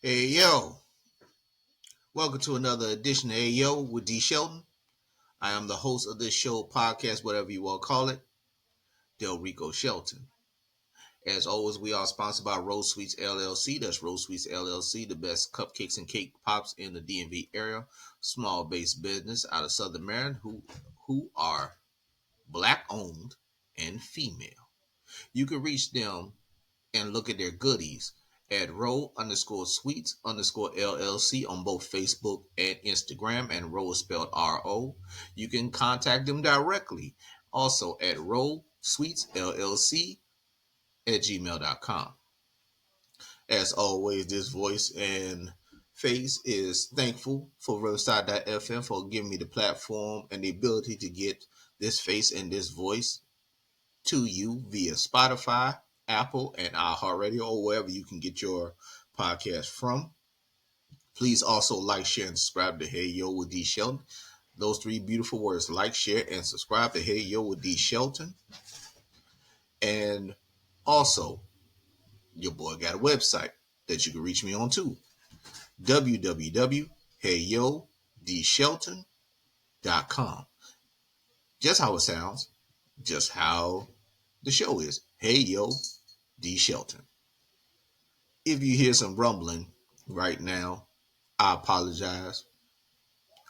Hey yo, welcome to another edition of Hey Yo with D Shelton. I am the host of this show, podcast, whatever you want to call it, Del Rico Shelton. As always, we are sponsored by Rose Sweets LLC. That's Rose Sweets LLC, the best cupcakes and cake pops in the DMV area. Small based business out of Southern Maryland who are black owned and female. You can reach them and look at their goodies at row_sweets_LLC on both Facebook and Instagram, and row is spelled RO. You can contact them directly also at rowsweetsllc at gmail.com. As always, this voice and face is thankful for Riverside.fm for giving me the platform and the ability to get this face and this voice to you via Spotify, Apple, and iHeartRadio, or wherever you can get your podcast from. Please also like, share, and subscribe to Hey Yo with D Shelton. Those three beautiful words: like, share, and subscribe to Hey Yo with D Shelton. And also, your boy got a website that you can reach me on too: www.heyyodShelton.com. Just how it sounds, just how the show is. Hey Yo D Shelton. If you hear some rumbling right now, I apologize.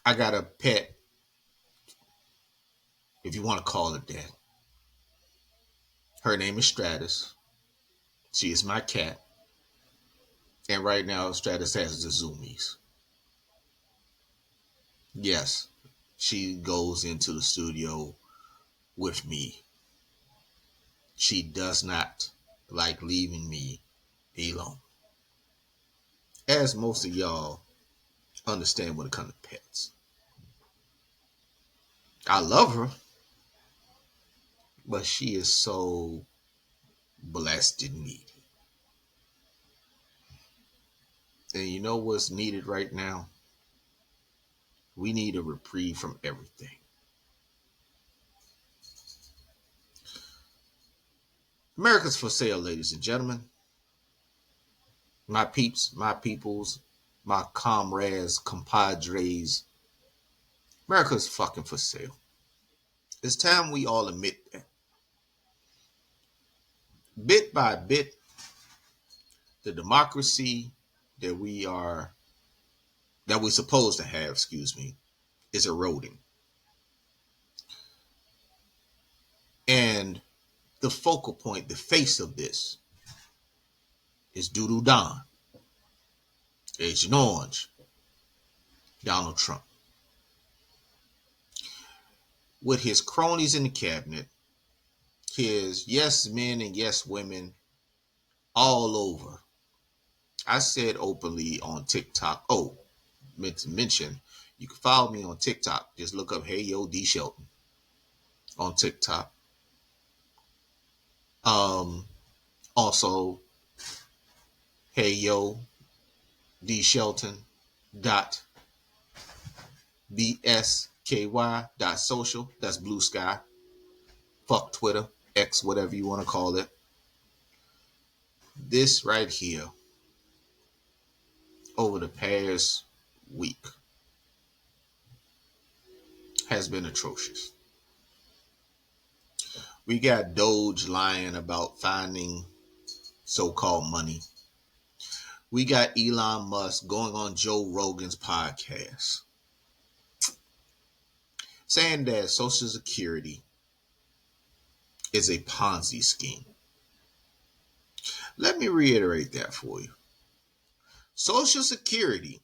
I got a pet, if you want to call it that. Her name is Stratus. She is my cat. And right now, Stratus has the zoomies. Yes, she goes into the studio with me. She does not like leaving me alone. As most of y'all understand when it comes to pets. I love her, but she is so blessed and needy. And you know what's needed right now? We need a reprieve from everything. America's for sale, ladies and gentlemen. My peeps, my peoples, my comrades, compadres. America's fucking for sale. It's time we all admit that. Bit by bit, the democracy that we're supposed to have, is eroding. And the focal point, the face of this is Doodoo Don, Agent Orange, Donald Trump. With his cronies in the cabinet, his yes men and yes women all over. I said openly on TikTok. Oh, meant to mention, you can follow me on TikTok. Just look up Hey Yo D Shelton on TikTok. Also, Hey Yo D Shelton dot bsky dot social. That's Blue Sky. Fuck Twitter, X, whatever you want to call it. This right here, over the past week, has been atrocious. We got Doge lying about finding so-called money. We got Elon Musk going on Joe Rogan's podcast saying that Social Security is a Ponzi scheme. Let me reiterate that for you. Social Security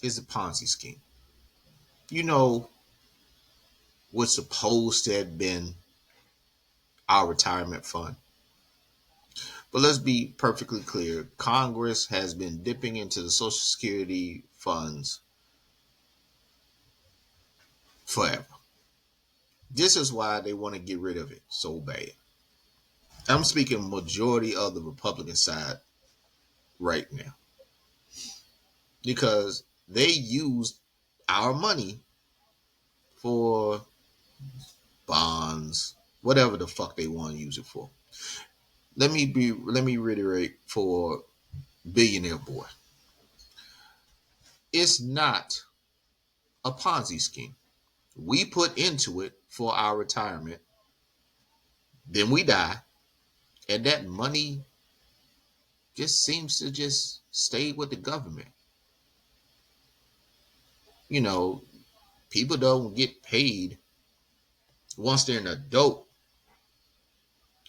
is a Ponzi scheme. You know what's supposed to have been our retirement fund. But let's be perfectly clear. Congress has been dipping into the Social Security funds forever. This is why they want to get rid of it so bad. I'm speaking majority of the Republican side right now. Because they used our money for bonds, whatever the fuck they want to use it for. Let me reiterate for Billionaire Boy. It's not a Ponzi scheme. We put into it for our retirement, then we die, and that money just seems to just stay with the government. You know, people don't get paid once they're an adult.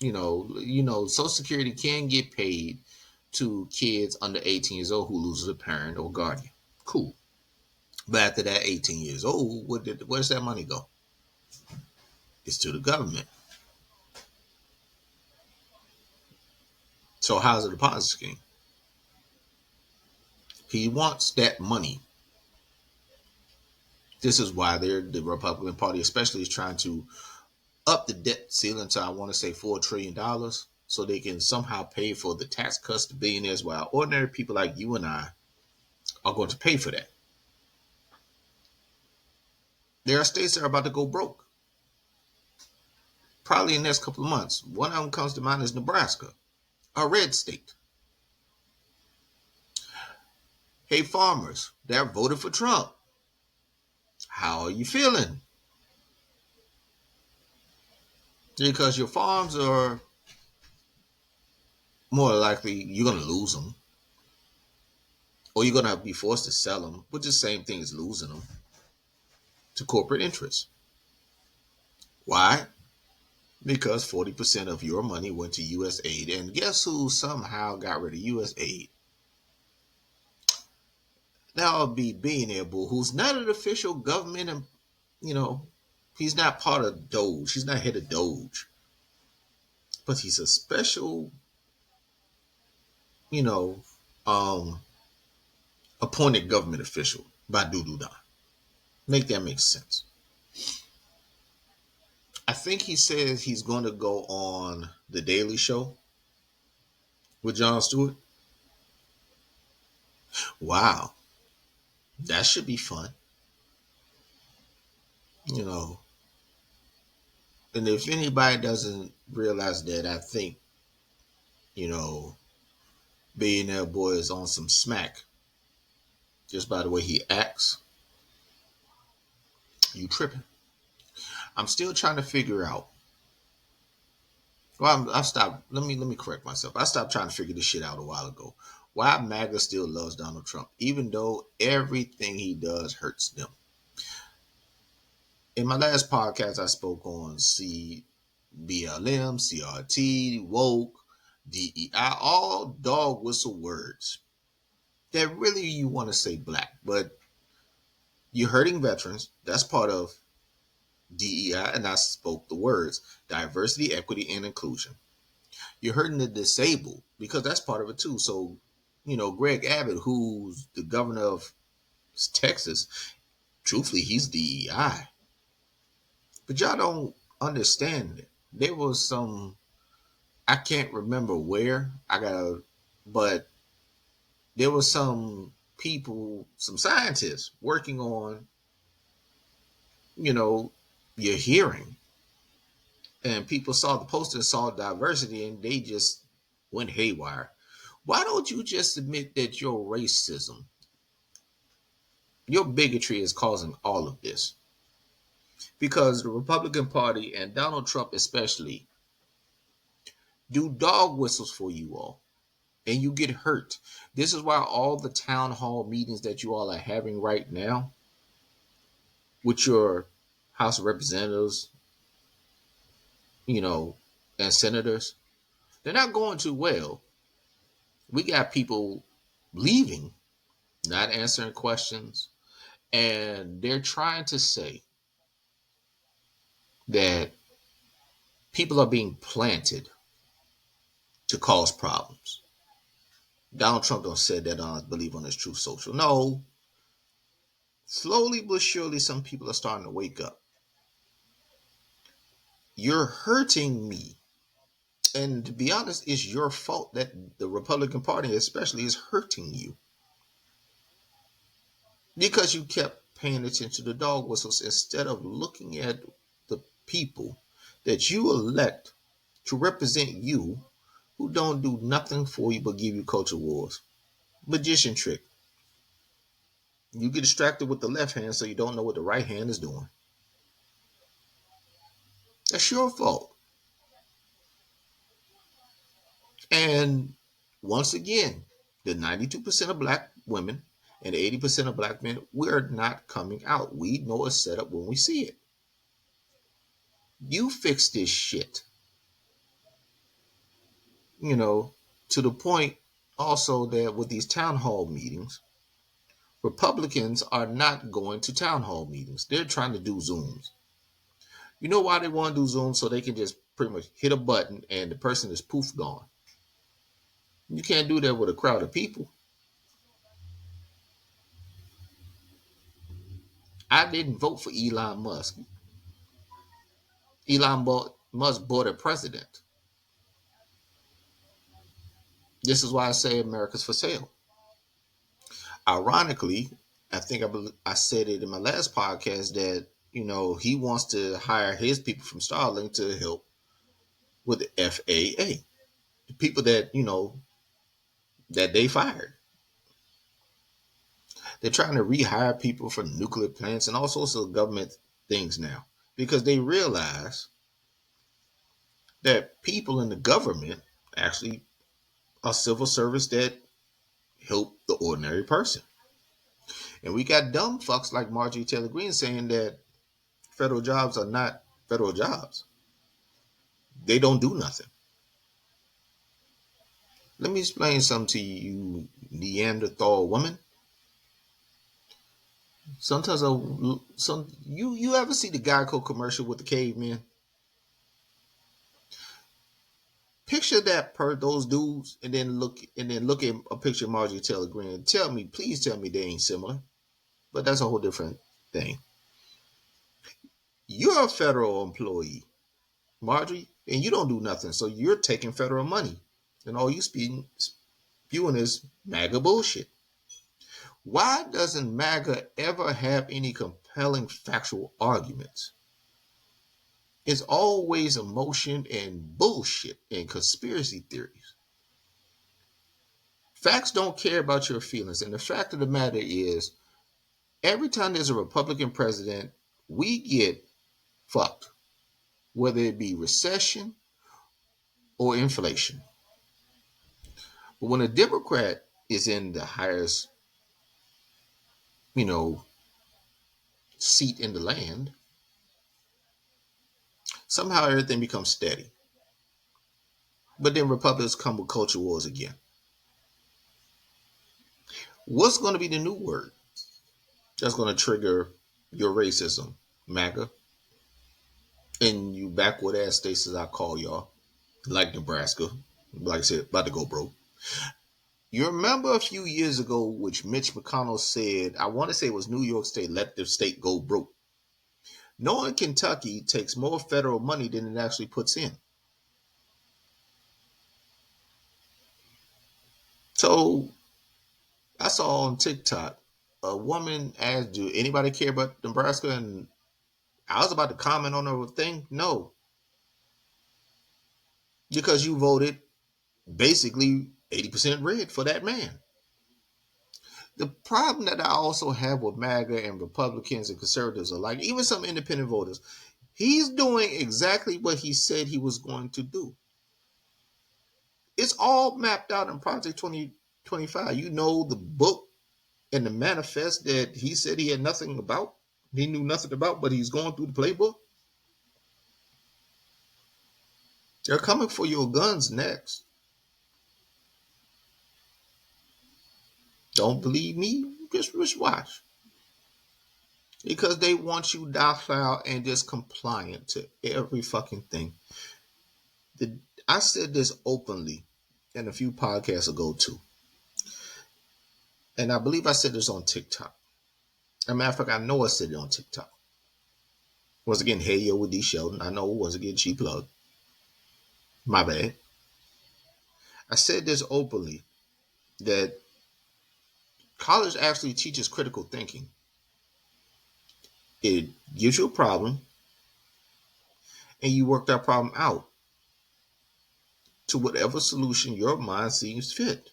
Social Security can get paid to kids under 18 years old who loses a parent or guardian. Cool. But after that 18 years old, where does that money go? It's to the government. So how's it a Ponzi scheme? He wants that money. This is why the Republican Party especially is trying to up the debt ceiling to, I want to say, $4 trillion, so they can somehow pay for the tax cuts to billionaires, while ordinary people like you and I are going to pay for that. There are states that are about to go broke, probably in the next couple of months. One of them comes to mind is Nebraska, a red state. Hey, farmers that voted for Trump, how are you feeling? Because your farms are more likely you're going to lose them, or you're going to be forced to sell them, which is the same thing as losing them to corporate interests. Why? Because 40% of your money went to U.S. aid. And guess who somehow got rid of U.S. aid? That would be Billionaire Bull, who's not an official government, and he's not part of Doge. He's not head of Doge. But he's a special, you know, um, appointed government official by Doodoo. Make that make sense. I think he says he's going to go on the Daily Show with Jon Stewart. Wow, that should be fun. You know, and if anybody doesn't realize that, I think, you know, Billionaire Boy is on some smack just by the way he acts. You tripping. I'm still trying to figure out. Well, I stopped. Let me correct myself. I stopped trying to figure this shit out a while ago. Why MAGA still loves Donald Trump, even though everything he does hurts them. In my last podcast, I spoke on BLM, CRT, woke, DEI, all dog whistle words that really you want to say black, but you're hurting veterans. That's part of DEI, and I spoke the words diversity, equity, and inclusion. You're hurting the disabled because that's part of it too. So, Greg Abbott, who's the governor of Texas, truthfully, he's DEI. But y'all don't understand it. There was I can't remember where, but there was some people, some scientists working on, your hearing. And people saw the poster, saw diversity, and they just went haywire. Why don't you just admit that your racism, your bigotry is causing all of this? Because the Republican Party and Donald Trump especially do dog whistles for you all. And you get hurt. This is why all the town hall meetings that you all are having right now with your House of Representatives, and senators, they're not going too well. We got people leaving, not answering questions, and they're trying to say that people are being planted to cause problems. Donald Trump don't say that on, I believe, on his Truth Social. No, slowly but surely, some people are starting to wake up. You're hurting me. And to be honest, it's your fault that the Republican Party especially is hurting you. Because you kept paying attention to the dog whistles instead of looking at the people that you elect to represent you, who don't do nothing for you but give you culture wars. Magician trick. You get distracted with the left hand, so you don't know what the right hand is doing. That's your fault. And once again, the 92% of black women and 80% of black men, we're not coming out. We know a setup when we see it. You fix this shit. You know, to the point also that with these town hall meetings, Republicans are not going to town hall meetings. They're trying to do Zooms. You know why they want to do Zooms? So they can just pretty much hit a button and the person is poof gone. You can't do that with a crowd of people. I didn't vote for Elon Musk. Musk bought a president. This is why I say America's for sale. Ironically, I said it in my last podcast that he wants to hire his people from Starlink to help with the FAA, the people that that they fired. They're trying to rehire people for nuclear plants and all sorts of government things now because they realize that people in the government actually are civil service that help the ordinary person. And we got dumb fucks like Marjorie Taylor Greene saying that federal jobs are not federal jobs. They don't do nothing. Let me explain something to you, Neanderthal woman. Sometimes you ever see the Geico commercial with the caveman? Picture that those dudes, and then look at a picture of Marjorie Taylor Greene. Please tell me they ain't similar. But that's a whole different thing. You're a federal employee, Marjorie, and you don't do nothing. So you're taking federal money, and all you spewing is MAGA bullshit. Why doesn't MAGA ever have any compelling factual arguments? It's always emotion and bullshit and conspiracy theories. Facts don't care about your feelings. And the fact of the matter is, every time there's a Republican president, we get fucked, whether it be recession or inflation. But when a Democrat is in the highest, you know, seat in the land, somehow everything becomes steady. But then Republicans come with culture wars again. What's going to be the new word that's going to trigger your racism, MAGA? And you backward ass states as I call y'all, like Nebraska, like I said, about to go broke. You remember a few years ago, which Mitch McConnell said, I want to say it was New York State, let the state go broke. Knowing Kentucky takes more federal money than it actually puts in. So I saw on TikTok a woman asked, do anybody care about Nebraska? And I was about to comment on her thing. No, because you voted basically 80% red for that man. The problem that I also have with MAGA and Republicans and conservatives alike, even some independent voters, he's doing exactly what he said he was going to do. It's all mapped out in Project 2025. You know the book and the manifest that he said he had nothing about. He knew nothing about, but he's going through the playbook. They're coming for your guns next. Don't believe me? Just watch. Because they want you docile and just compliant to every fucking thing. I said this openly in a few podcasts ago too. And I believe I said this on TikTok. As a matter of fact, I know I said it on TikTok. Once again, hey yo with D Sheldon. I know once again cheap plug. My bad. I said this openly that college actually teaches critical thinking. It gives you a problem and you work that problem out to whatever solution your mind seems fit.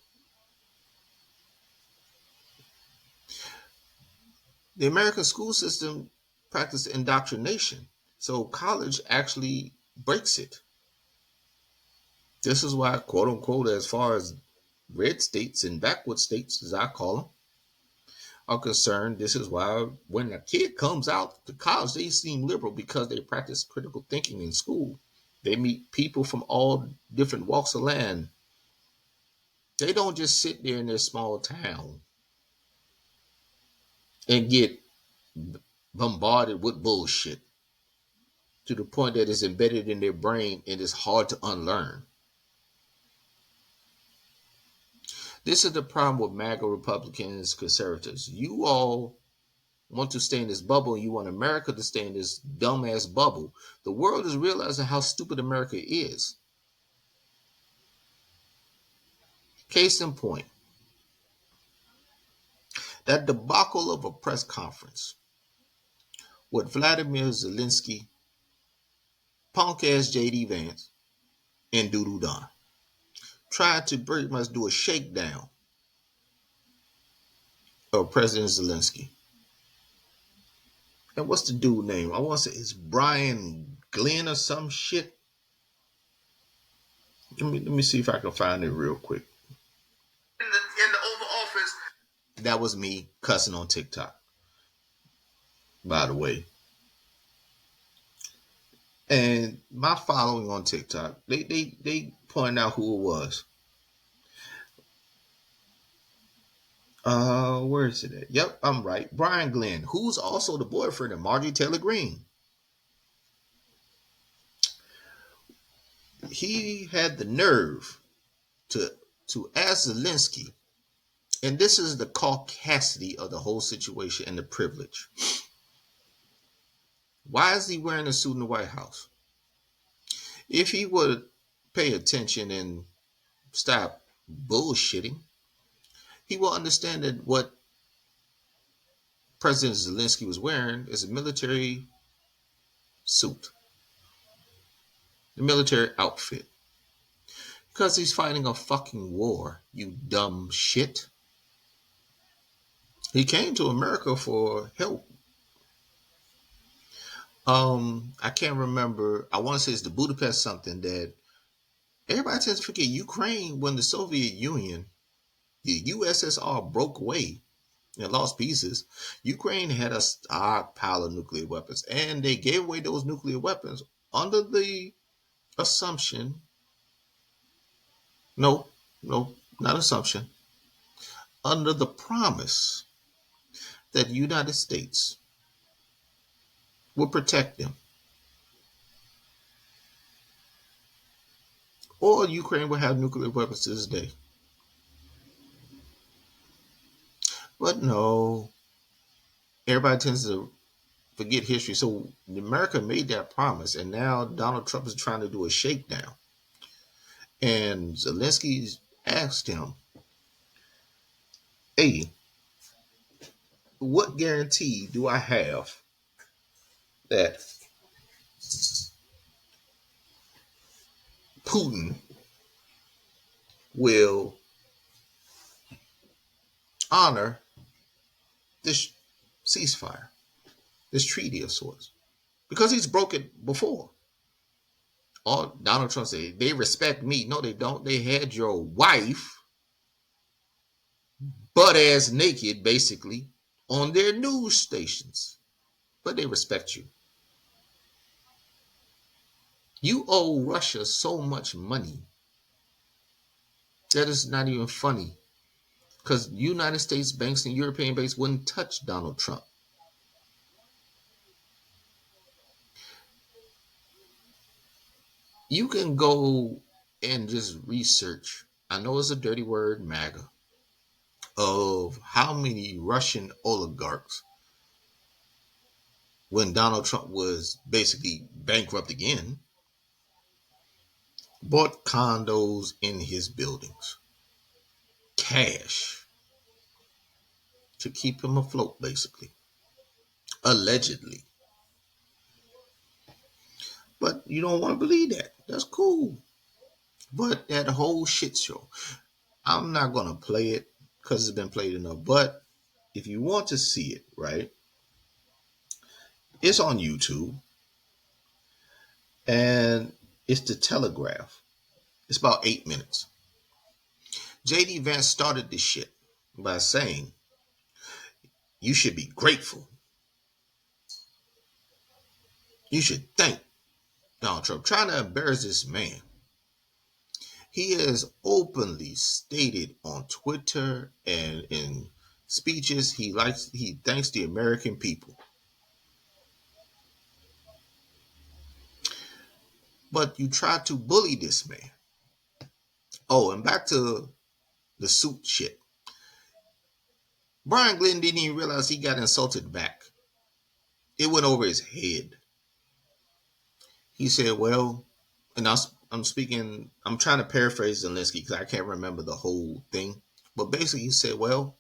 The American school system practices indoctrination, so college actually breaks it. This is why, quote unquote, as far as red states and backward states, as I call them, are concerned, this is why when a kid comes out to college, they seem liberal because they practice critical thinking in school. They meet people from all different walks of land. They don't just sit there in their small town and get bombarded with bullshit to the point that it's embedded in their brain and it's hard to unlearn. This is the problem with MAGA Republicans, conservatives. You all want to stay in this bubble and you want America to stay in this dumbass bubble. The world is realizing how stupid America is. Case in point, that debacle of a press conference with Vladimir Zelensky, punk ass JD Vance, and Doodoo Don tried to pretty much do a shakedown of President Zelensky. And what's the dude name? I want to say it's Brian Glenn or some shit. Let me see if I can find it real quick. In the Oval Office. That was me cussing on TikTok, by the way. And my following on TikTok, they point out who it was. Where is it at? Yep, I'm right. Brian Glenn, who's also the boyfriend of Marjorie Taylor Greene. He had the nerve to ask Zelensky, and this is the caucasity of the whole situation and the privilege. Why is he wearing a suit in the White House? If he would pay attention and stop bullshitting, he will understand that what President Zelensky was wearing is a military suit, the military outfit. Because he's fighting a fucking war, you dumb shit. He came to America for help. I can't remember. I want to say it's the Budapest something that everybody tends to forget. Ukraine, when the Soviet Union, the USSR broke away and lost pieces, Ukraine had a stockpile of nuclear weapons, and they gave away those nuclear weapons under the assumption. No, not assumption. Under the promise that the United States would protect them, or Ukraine will have nuclear weapons to this day. But no, everybody tends to forget history. So America made that promise, and now Donald Trump is trying to do a shakedown. And Zelensky asked him, hey, what guarantee do I have that Putin will honor this ceasefire, this treaty of sorts? Because he's broke it before. All Donald Trump said, they respect me. No, they don't. They had your wife butt ass naked, basically, on their news stations. But they respect you. You owe Russia so much money that is not even funny. Because United States banks and European banks wouldn't touch Donald Trump. You can go and just research, I know it's a dirty word, MAGA, of how many Russian oligarchs, when Donald Trump was basically bankrupt again, bought condos in his buildings. Cash. To keep him afloat, basically. Allegedly. But you don't want to believe that. That's cool. But that whole shit show, I'm not going to play it because it's been played enough. But if you want to see it, right, It's on YouTube, and it's the Telegraph. It's about 8 minutes. JD Vance started this shit by saying, you should be grateful. You should thank Donald Trump. Trying to embarrass this man. He has openly stated on Twitter and in speeches he thanks the American people. But you try to bully this man. Oh, and back to the suit shit. Brian Glenn didn't even realize he got insulted back. It went over his head. He said, well, and I'm speaking, I'm trying to paraphrase Zelensky because I can't remember the whole thing. But basically, he said, well,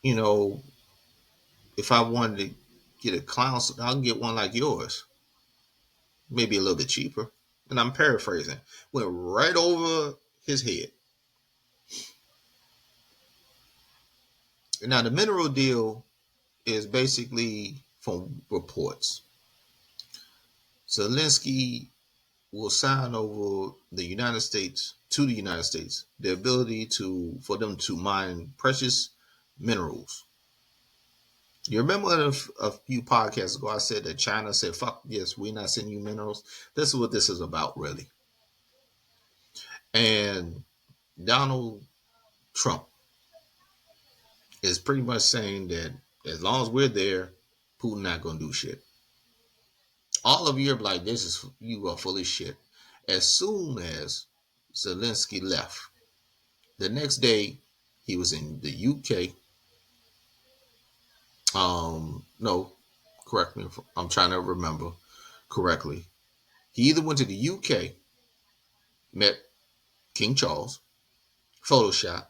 you know, if I wanted to get a clown suit, I'll get one like yours. Maybe a little bit cheaper. And I'm paraphrasing. Went right over his head. Now, the mineral deal is basically from reports. Zelensky will sign over the United States the ability for them to mine precious minerals. You remember a few podcasts ago I said that China said, fuck yes, we're not sending you minerals. This is what this is about, really. And Donald Trump is pretty much saying that as long as we're there, Putin not gonna do shit. All of you are like, you are full of shit. As soon as Zelensky left, the next day he was in the UK. No, correct me if I'm trying to remember correctly. He either went to the UK, met King Charles, Photoshop.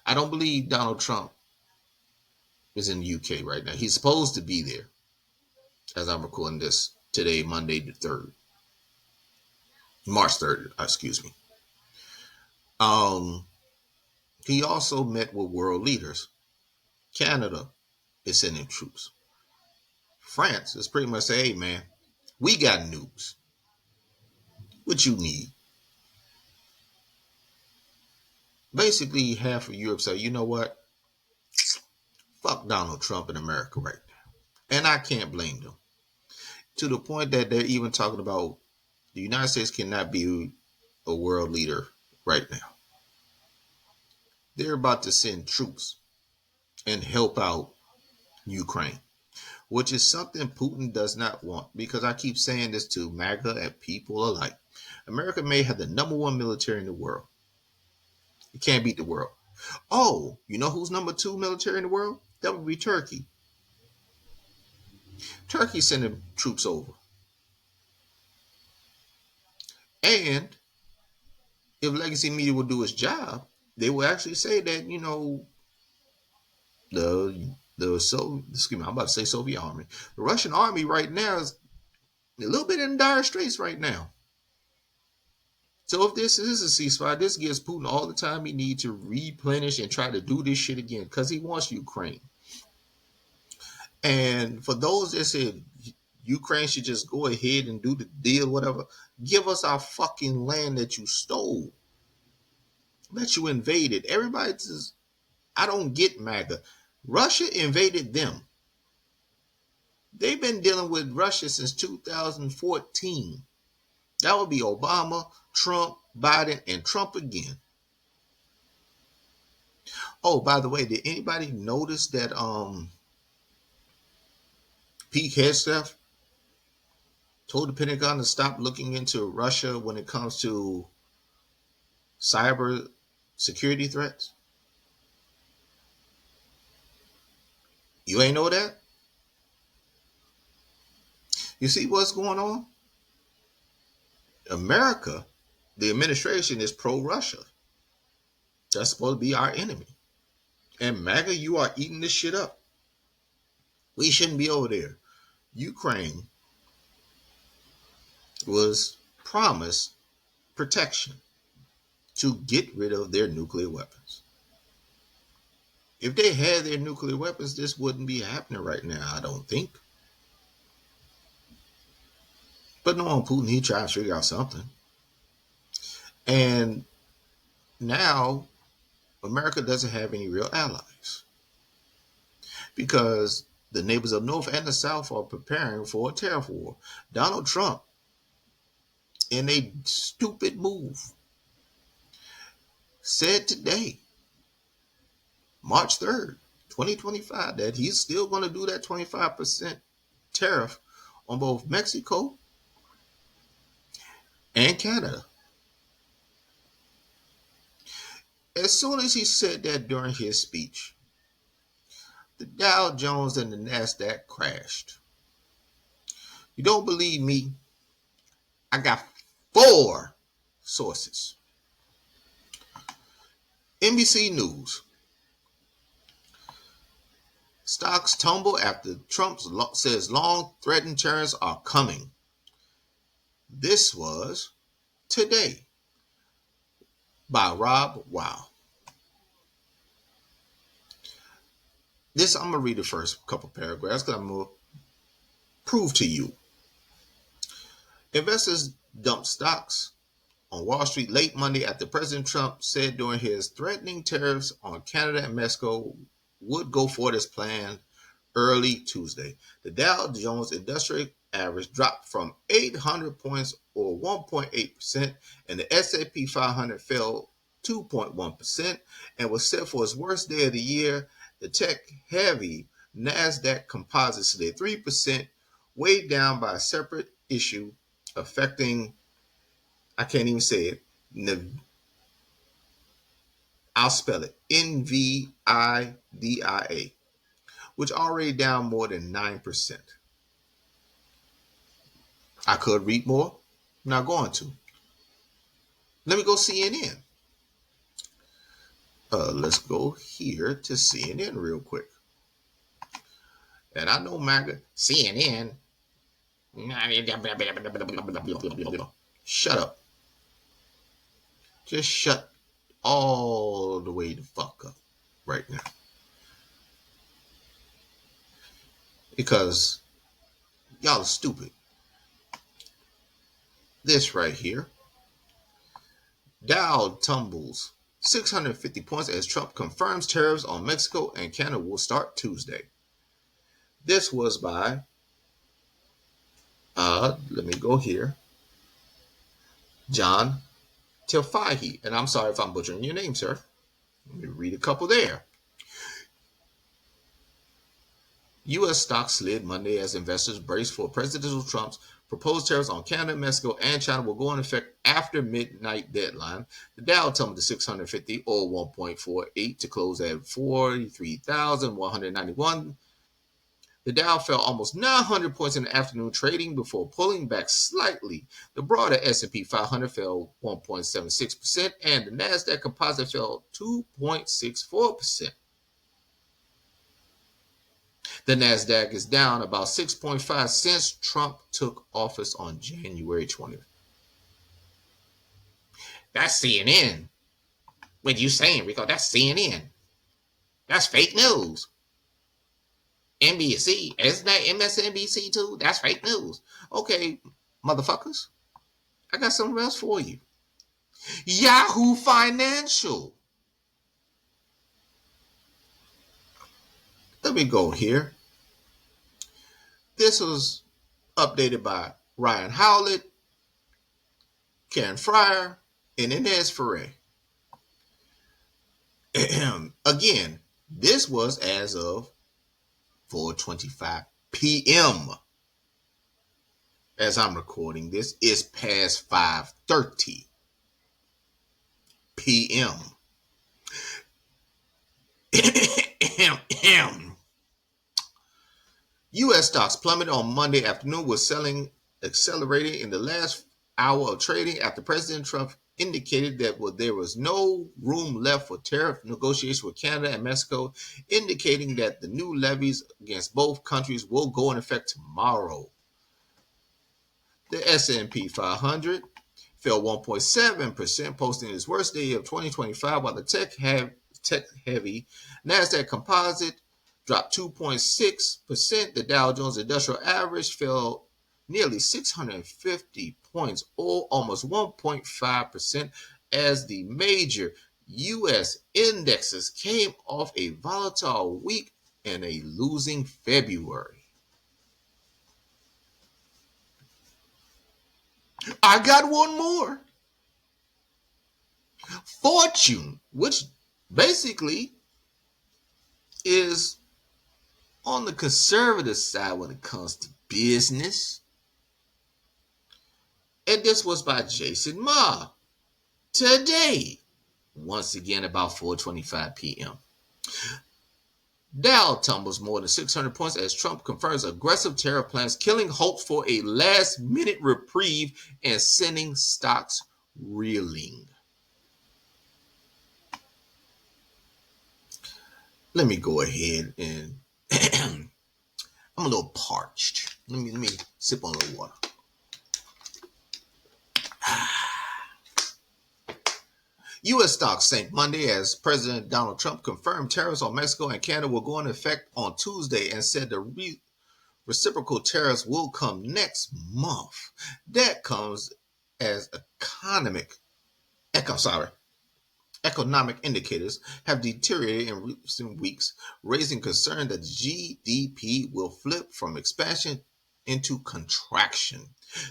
I don't believe Donald Trump is in the UK right now. He's supposed to be there as I'm recording this today, Monday the 3rd. March 3rd, excuse me. Um, he also met with world leaders. Canada is sending troops. France is pretty much saying, hey man, we got news. What you need? Basically, half of Europe say, you know what? Fuck Donald Trump in America right now. And I can't blame them. To the point that they're even talking about the United States cannot be a world leader right now. They're about to send troops and help out Ukraine, which is something Putin does not want. Because I keep saying this to MAGA and people alike. America may have the number one military in the world. It can't beat the world. Oh, you know who's number two military in the world? That would be Turkey. Turkey sending troops over. And if legacy media will do its job, they will actually say that, I'm about to say Soviet army. The Russian army right now is a little bit in dire straits right now. So if this is a ceasefire, this gives Putin all the time he needs to replenish and try to do this shit again because he wants Ukraine. And for those that said Ukraine should just go ahead and do the deal, whatever, give us our fucking land that you stole, that you invaded. Everybody says, I don't get MAGA. Russia invaded them. They've been dealing with Russia since 2014. That would be Obama, Trump, Biden, and Trump again. Oh, by the way, did anybody notice that Pete Hegseth told the Pentagon to stop looking into Russia when it comes to cyber security threats? You ain't know that? You see what's going on? America, the administration is pro-Russia. That's supposed to be our enemy. And MAGA, you are eating this shit up. We shouldn't be over there. Ukraine was promised protection to get rid of their nuclear weapons. If they had their nuclear weapons, this wouldn't be happening right now, I don't think. But knowing Putin, he tried to figure out something. And now America doesn't have any real allies because the neighbors of North and the South are preparing for a tariff war. Donald Trump, in a stupid move, said today, March 3rd, 2025, that he's still going to do that 25% tariff on both Mexico and Canada. As soon as he said that during his speech, the Dow Jones and the NASDAQ crashed. You don't believe me? I got 4 sources. NBC News. Stocks tumble after Trump says long-threatened tariffs are coming. This was today by Rob Wow. I'm going to read the first couple paragraphs because I'm going to prove to you. Investors dumped stocks on Wall Street late Monday after President Trump said during his threatening tariffs on Canada and Mexico would go forward as planned early Tuesday. The Dow Jones Industrial Average dropped from 800 points or 1.8%, and the S&P 500 fell 2.1% and was set for its worst day of the year. The tech-heavy NASDAQ Composite slid 3%, weighed down by a separate issue affecting, I can't even say it, I'll spell it, NVIDIA, which already down more than 9%. I could read more. I'm not going to. Let me go CNN. Let's go here to CNN real quick. And I know MAGA, CNN. Shut up. Just shut all the way the fuck up right now. Because y'all are stupid. This right here. Dow tumbles 650 points as Trump confirms tariffs on Mexico and Canada will start Tuesday. This was by, let me go here, John Tafai. And I'm sorry if I'm butchering your name, sir. Let me read a couple there. U.S. stocks slid Monday as investors braced for President Trump's proposed tariffs on Canada, Mexico, and China will go into effect after midnight deadline. The Dow tumbled to 650 or 1.48 to close at 43,191. The Dow fell almost 900 points in the afternoon trading before pulling back slightly. The broader S&P 500 fell 1.76% and the NASDAQ Composite fell 2.64%. The NASDAQ is down about 6.5 since Trump took office on January 20th. That's CNN. What you saying, Rico? That's CNN. That's fake news. NBC. Isn't that MSNBC too? That's fake news. Okay, motherfuckers. I got something else for you. Yahoo Financial. Let me go here. This was updated by Ryan Howlett, Karen Fryer, and Inez Ferrer. Again, this was as of 4:25 p.m. As I'm recording this, it's past 5:30 p.m. U.S. stocks plummeted on Monday afternoon with selling accelerating in the last hour of trading after President Trump indicated that there was no room left for tariff negotiations with Canada and Mexico, indicating that the new levies against both countries will go in effect tomorrow. The S&P 500 fell 1.7%, posting its worst day of 2025, while the tech-heavy. NASDAQ Composite dropped 2.6%. The Dow Jones Industrial Average fell nearly 650 points, or almost 1.5%, as the major U.S. indexes came off a volatile week and a losing February. I got one more. Fortune, which basically is on the conservative side when it comes to business. And this was by Jason Ma today, once again about 4:25 p.m. Dow tumbles more than 600 points as Trump confirms aggressive tariff plans, killing hopes for a last-minute reprieve and sending stocks reeling. Let me go ahead and I'm a little parched. Let me sip on a little water. U.S. stocks sank Monday as President Donald Trump confirmed tariffs on Mexico and Canada will go into effect on Tuesday and said the reciprocal tariffs will come next month. That comes as economic indicators have deteriorated in recent weeks, raising concern that GDP will flip from expansion into contraction.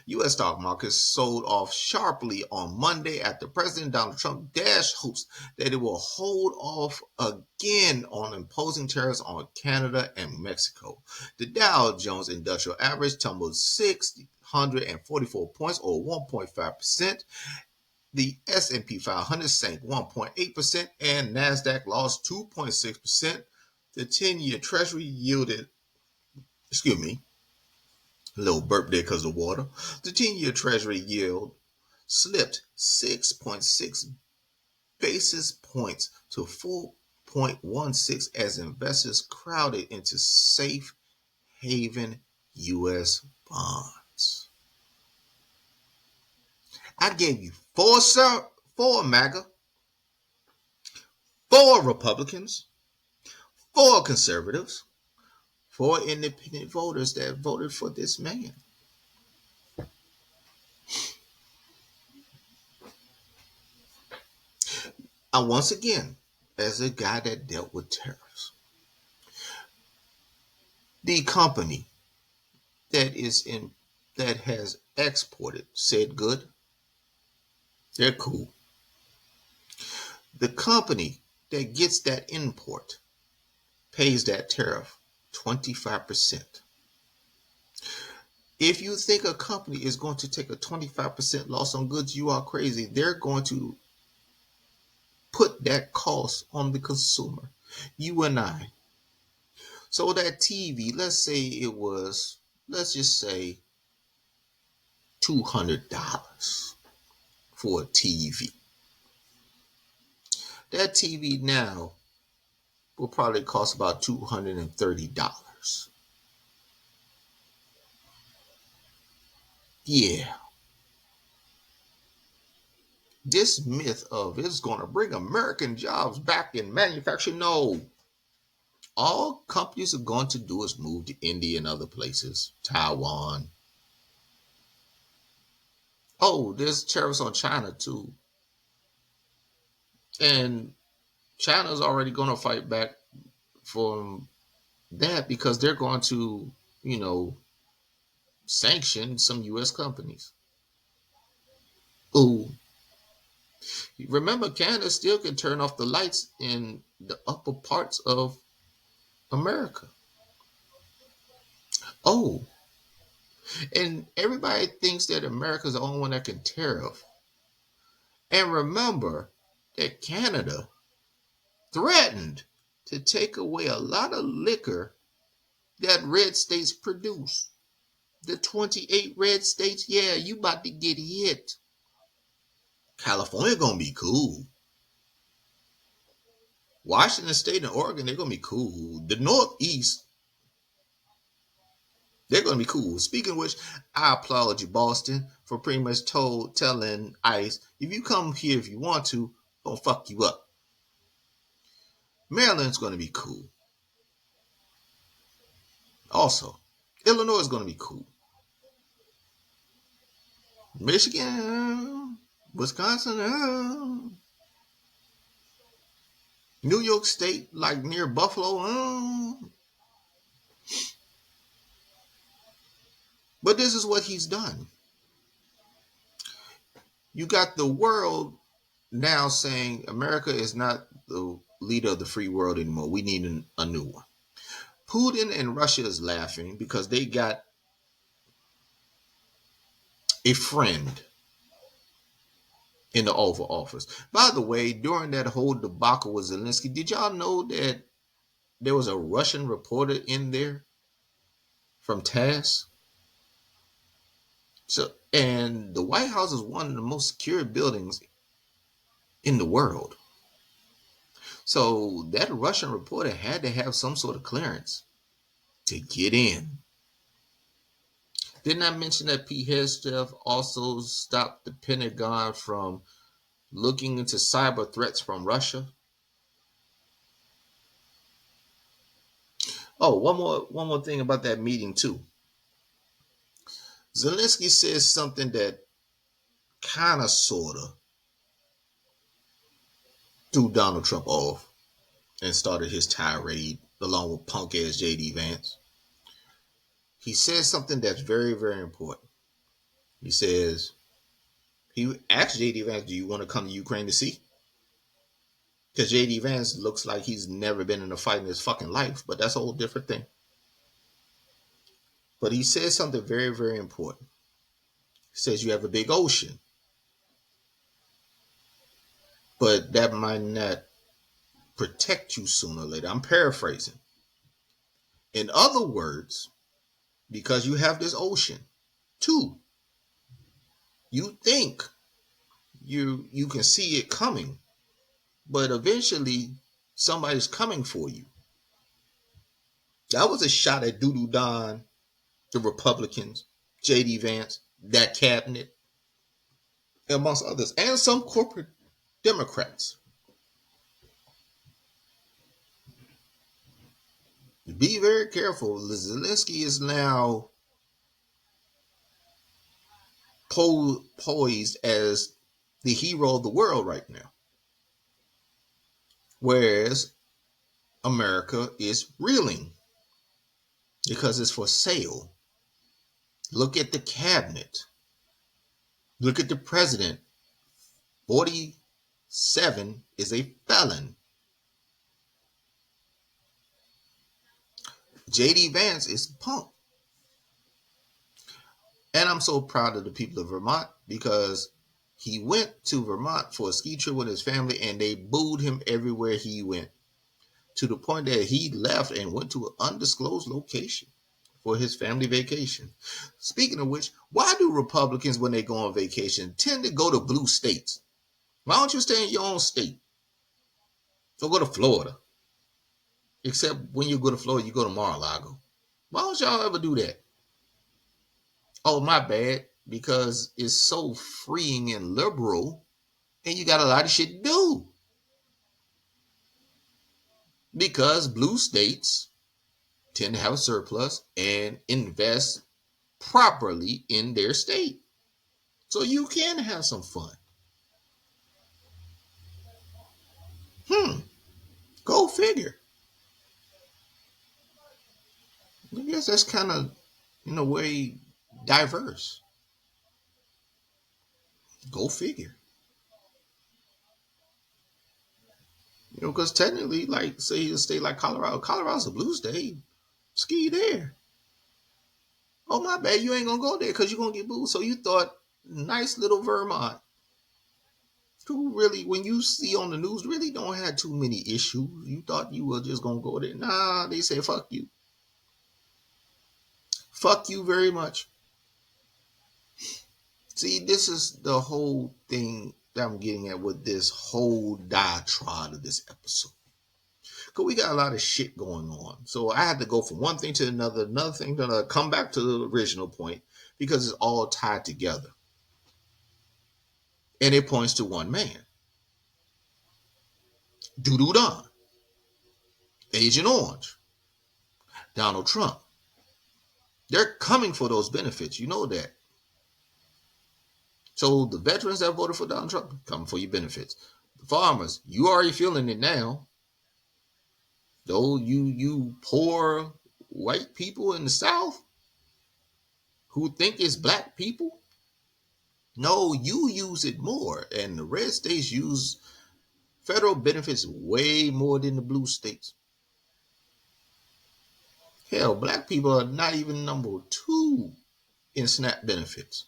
U.S. stock markets sold off sharply on Monday after President Donald Trump dashed hopes that it will hold off again on imposing tariffs on Canada and Mexico. The Dow Jones Industrial Average tumbled 644 points, or 1.5%. The S&P 500 sank 1.8%, and NASDAQ lost 2.6%. The 10-year Treasury yielded, a little burp there because of water. The 10-year Treasury yield slipped 6.6 basis points to 4.16 as investors crowded into safe haven U.S. bonds. I gave you four MAGA, 4 Republicans, 4 conservatives, 4 independent voters that voted for this man. Once again, as a guy that dealt with tariffs, the company that has exported said good, they're cool. The company that gets that import pays that tariff 25%. If you think a company is going to take a 25% loss on goods, you are crazy. They're going to put that cost on the consumer, you and I. So that TV, let's just say $200 for a TV. That TV now will probably cost about $230. Yeah. This myth of it's going to bring American jobs back in manufacturing, no. All companies are going to do is move to India and other places, Taiwan. Oh, there's tariffs on China too. And China's already going to fight back from that because they're going to, sanction some U.S. companies. Ooh. Remember, Canada still can turn off the lights in the upper parts of America. Oh. And everybody thinks that America's the only one that can tariff. And remember that Canada threatened to take away a lot of liquor that red states produce. The 28 red states, yeah, you about to get hit. California gonna be cool. Washington State and Oregon, they're gonna be cool. The Northeast, they're gonna be cool. Speaking of which, I applaud you, Boston, for pretty much telling ICE, if you come here if you want to, gonna fuck you up. Maryland's going to be cool. Also, Illinois is going to be cool. Michigan, Wisconsin, New York State, like near Buffalo. But this is what he's done. You got the world now saying America is not the leader of the free world anymore. We need a new one. Putin and Russia is laughing because they got a friend in the Oval Office. By the way, during that whole debacle with Zelensky, did y'all know that there was a Russian reporter in there from TASS? So, and the White House is one of the most secure buildings in the world. So that Russian reporter had to have some sort of clearance to get in. Didn't I mention that Pete Hegseth also stopped the Pentagon from looking into cyber threats from Russia? Oh, one more thing about that meeting too. Zelensky says something that kind of sort of threw Donald Trump off and started his tirade along with punk ass JD Vance. He says something that's very, very important. He says, he asked JD Vance, do you want to come to Ukraine to see? Because JD Vance looks like he's never been in a fight in his fucking life, but that's a whole different thing. But he says something very, very important. He says you have a big ocean, but that might not protect you sooner or later. I'm paraphrasing. In other words, because you have this ocean, too, you think you can see it coming, but eventually somebody's coming for you. That was a shot at Doodoo Don, the Republicans, JD Vance, that cabinet, amongst others, and some corporate Democrats. Be very careful. Zelensky is now poised as the hero of the world right now, whereas America is reeling because it's for sale. Look at the cabinet. Look at the president. 47 is a felon. JD Vance is punk. And I'm so proud of the people of Vermont because he went to Vermont for a ski trip with his family and they booed him everywhere he went, to the point that he left and went to an undisclosed location for his family vacation. Speaking of which, why do Republicans, when they go on vacation, tend to go to blue states? Why don't you stay in your own state? Or go to Florida? Except when you go to Florida, you go to Mar-a-Lago. Why don't y'all ever do that? Oh, my bad. Because it's so freeing and liberal, and you got a lot of shit to do. Because blue states tend to have a surplus and invest properly in their state. So you can have some fun. Go figure. I guess that's kind of, in a way, diverse. Go figure. Because technically, like, say a state like Colorado, Colorado's a blue state. Ski there. Oh, my bad. You ain't going to go there because you're going to get booed. So you thought, nice little Vermont, who really, when you see on the news, really don't have too many issues. You thought you were just going to go there. Nah, they say, fuck you. Fuck you very much. See, this is the whole thing that I'm getting at with this whole diatribe of this episode. Because we got a lot of shit going on. So I had to go from one thing to another thing to another, come back to the original point because it's all tied together. And it points to one man. Doodoo Don. Agent Orange, Donald Trump. They're coming for those benefits. You know that. So the veterans that voted for Donald Trump, coming for your benefits. The farmers, you already feeling it now. Though you poor white people in the South who think it's black people, no, you use it more. And the red states use federal benefits way more than the blue states. Hell, black people are not even number two in SNAP benefits.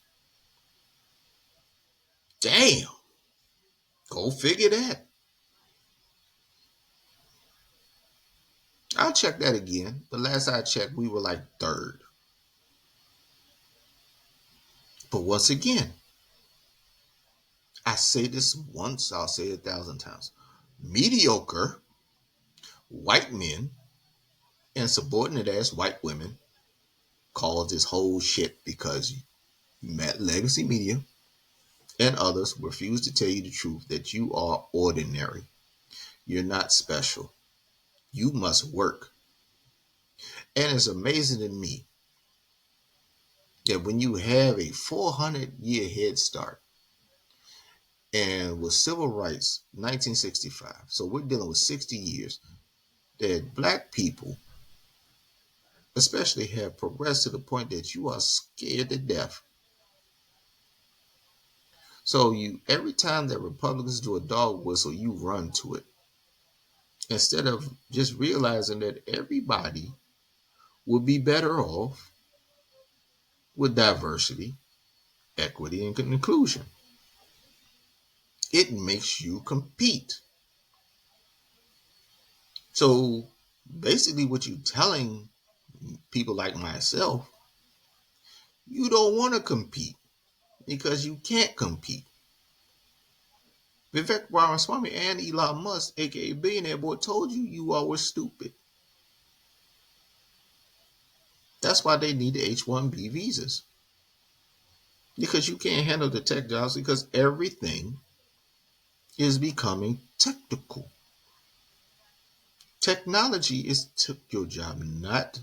Damn. Go figure that. I'll check that again. But last I checked, we were like third. But once again, I say this once, I'll say it 1,000 times. Mediocre white men and subordinate ass white women cause this whole shit because legacy media and others refuse to tell you the truth that you are ordinary. You're not special. You must work. And it's amazing to me that when you have a 400-year head start and with civil rights, 1965, so we're dealing with 60 years, that black people especially have progressed to the point that you are scared to death. So you every time that Republicans do a dog whistle, you run to it. Instead of just realizing that everybody would be better off with diversity, equity, and inclusion. It makes you compete. So basically what you're telling people like myself, you don't want to compete because you can't compete. Vivek Ramaswamy and Elon Musk, aka Billionaire Boy, told you you all were stupid. That's why they need the H-1B visas. Because you can't handle the tech jobs because everything is becoming technical. Technology is took your job, not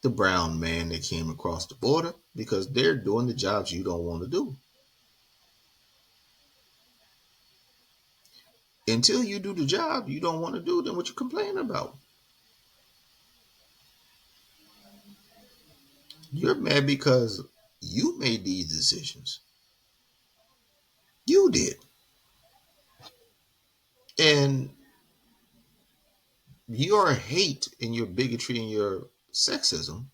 the brown man that came across the border, because they're doing the jobs you don't want to do. Until you do the job you don't want to do, then what you complaining about? You're mad because you made these decisions. You did. And your hate and your bigotry and your sexism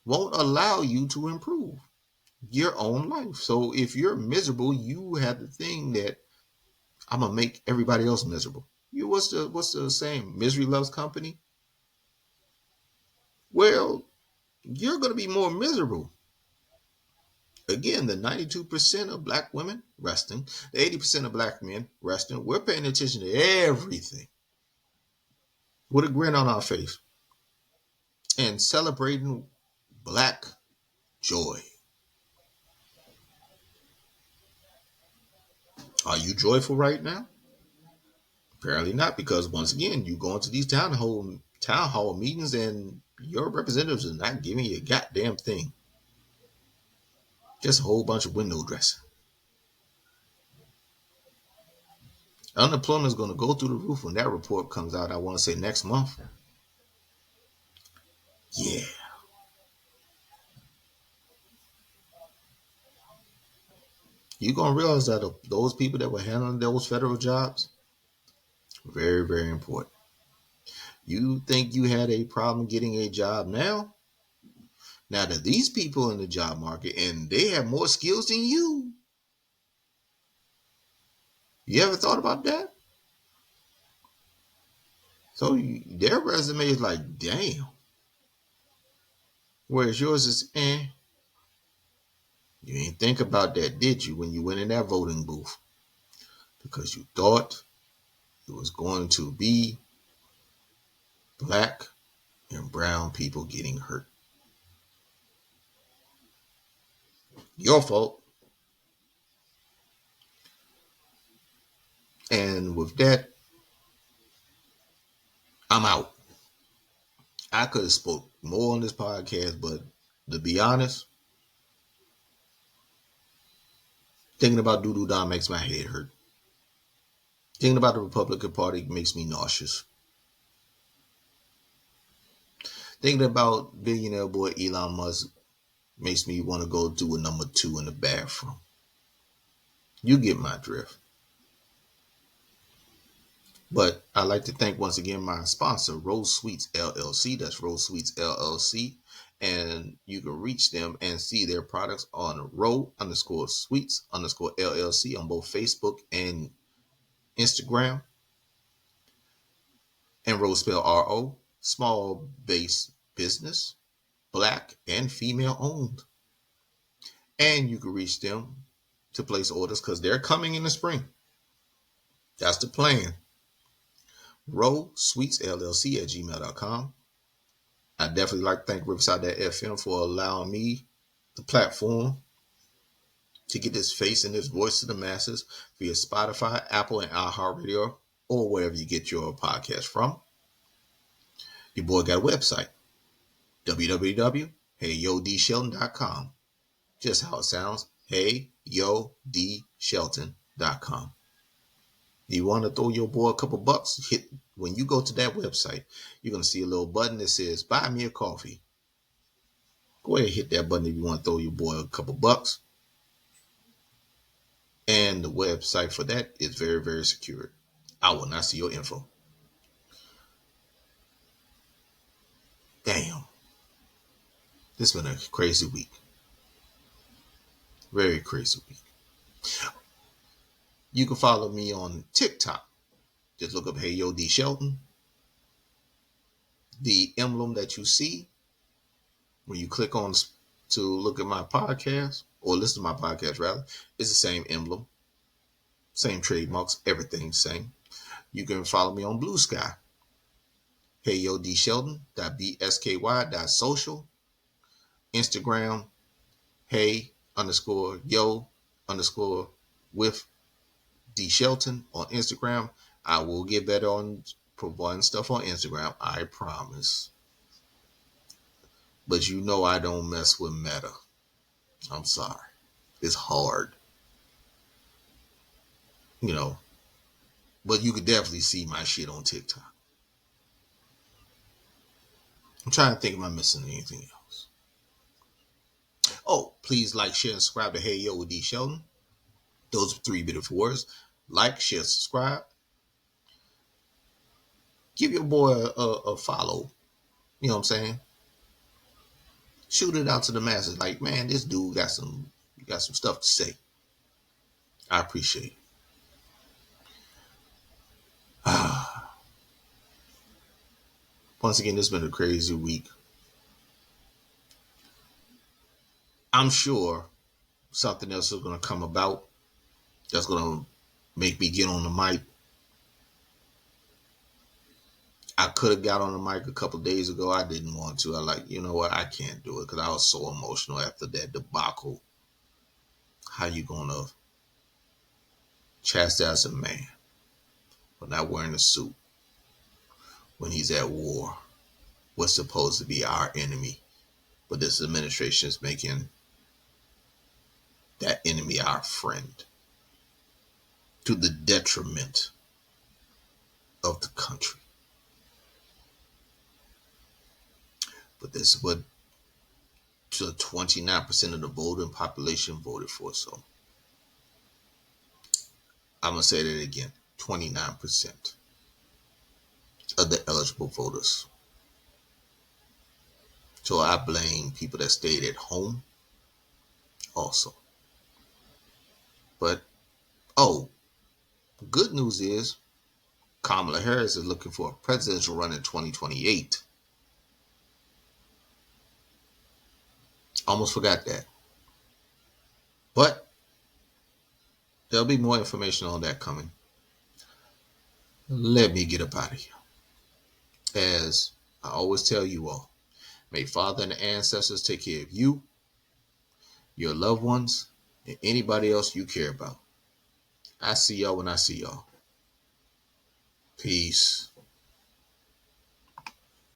won't allow you to improve your own life. So if you're miserable, you have the thing that I'm gonna make everybody else miserable. You what's the saying? Misery loves company. Well, you're gonna be more miserable. Again, the 92% of black women resting, the 80% of black men resting, we're paying attention to everything with a grin on our face and celebrating black joy. Are you joyful right now? Apparently not, because once again, you go into these town hall meetings and your representatives are not giving you a goddamn thing. Just a whole bunch of window dressing. Unemployment is going to go through the roof when that report comes out. I want to say next month. Yeah. You're going to realize that those people that were handling those federal jobs, very, very important. You think you had a problem getting a job now? Now that these people in the job market and they have more skills than you. You ever thought about that? So their resume is like, damn. Whereas yours is, eh. You ain't think about that, did you, when you went in that voting booth? Because you thought it was going to be black and brown people getting hurt. Your fault. And with that, out. I could have spoke more on this podcast, but to be honest, thinking about Doo Don makes my head hurt. Thinking about the Republican Party makes me nauseous. Thinking about billionaire boy Elon Musk makes me want to go do a number 2 in the bathroom. You get my drift. But I'd like to thank once again my sponsor, Rose Sweets LLC. That's Rose Sweets LLC. And you can reach them and see their products on Row_Sweets_LLC on both Facebook and Instagram. And Rose spelled RO. Small base business, Black and female owned. And you can reach them to place orders because they're coming in the spring. That's the plan. RowSweetsLLC@gmail.com. I definitely like to thank Riverside.fm for allowing me the platform to get this face and this voice to the masses via Spotify, Apple, and iHeartRadio, or wherever you get your podcast from. Your boy got a website, www.heyyodShelton.com. Just how it sounds, heyyodShelton.com. You want to throw your boy a couple bucks? When you go to that website, you're going to see a little button that says, buy me a coffee. Go ahead and hit that button if you want to throw your boy a couple bucks. And the website for that is very, very secure. I will not see your info. Damn. This has been a crazy week. Very crazy week. You can follow me on TikTok. Just look up Hey Yo D Shelton. The emblem that you see when you click on to look at my podcast, or listen to my podcast rather, is the same emblem. Same trademarks, everything same. You can follow me on Blue Sky. Hey Yo D Shelton.bsky.social. Instagram, hey_yo_with D Shelton on Instagram. I will get better on providing stuff on Instagram, I promise. But you know I don't mess with Meta. I'm sorry. It's hard. You know. But you could definitely see my shit on TikTok. I'm trying to think, am I missing anything else? Oh, please like, share, and subscribe to Hey Yo with D Shelton. Those are 3 beautiful words. Like, share, subscribe. Give your boy a follow. You know what I'm saying? Shoot it out to the masses. Like, man, this dude got some stuff to say. I appreciate it. Once again, this has been a crazy week. I'm sure something else is going to come about that's going to make me get on the mic. I could have got on the mic a couple days ago. I didn't want to. I like, you know what? I can't do it because I was so emotional after that debacle. How you going to chastise a man for not wearing a suit when he's at war? What's supposed to be our enemy, but this administration is making that enemy our friend to the detriment of the country. But this is what 29% of the voting population voted for. So I'm going to say that again. 29% of the eligible voters. So I blame people that stayed at home also. But, good news is Kamala Harris is looking for a presidential run in 2028. Almost forgot that. But there'll be more information on that coming. Let me get up out of here. As I always tell you all, may Father and the ancestors take care of you, your loved ones, and anybody else you care about. I see y'all when I see y'all. Peace.